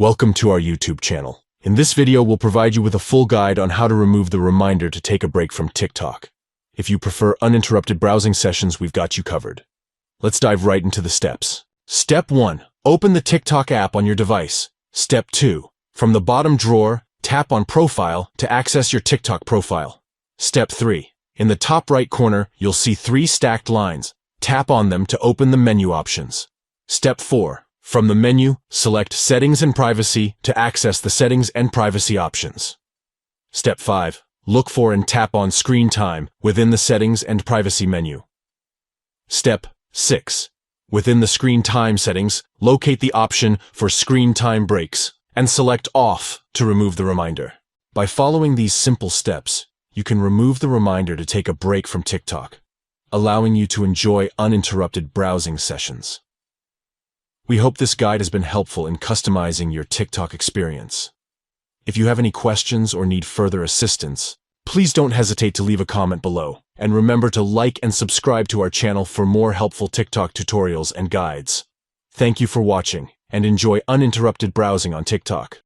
Welcome to our YouTube channel. In this video, we'll provide you with a full guide on how to remove the reminder to take a break from TikTok. If you prefer uninterrupted browsing sessions, we've got you covered. Let's dive right into the steps. Step 1. Open the TikTok app on your device. Step 2. From the bottom drawer, tap on Profile to access your TikTok profile. Step 3. In the top right corner, you'll see 3 stacked lines. Tap on them to open the menu options. Step 4. From the menu, select Settings and Privacy to access the Settings and Privacy options. Step 5. Look for and tap on Screen Time within the Settings and Privacy menu. Step 6. Within the Screen Time settings, locate the option for Screen Time Breaks and select Off to remove the reminder. By following these simple steps, you can remove the reminder to take a break from TikTok, allowing you to enjoy uninterrupted browsing sessions. We hope this guide has been helpful in customizing your TikTok experience. If you have any questions or need further assistance, please don't hesitate to leave a comment below. And remember to like and subscribe to our channel for more helpful TikTok tutorials and guides. Thank you for watching, and enjoy uninterrupted browsing on TikTok.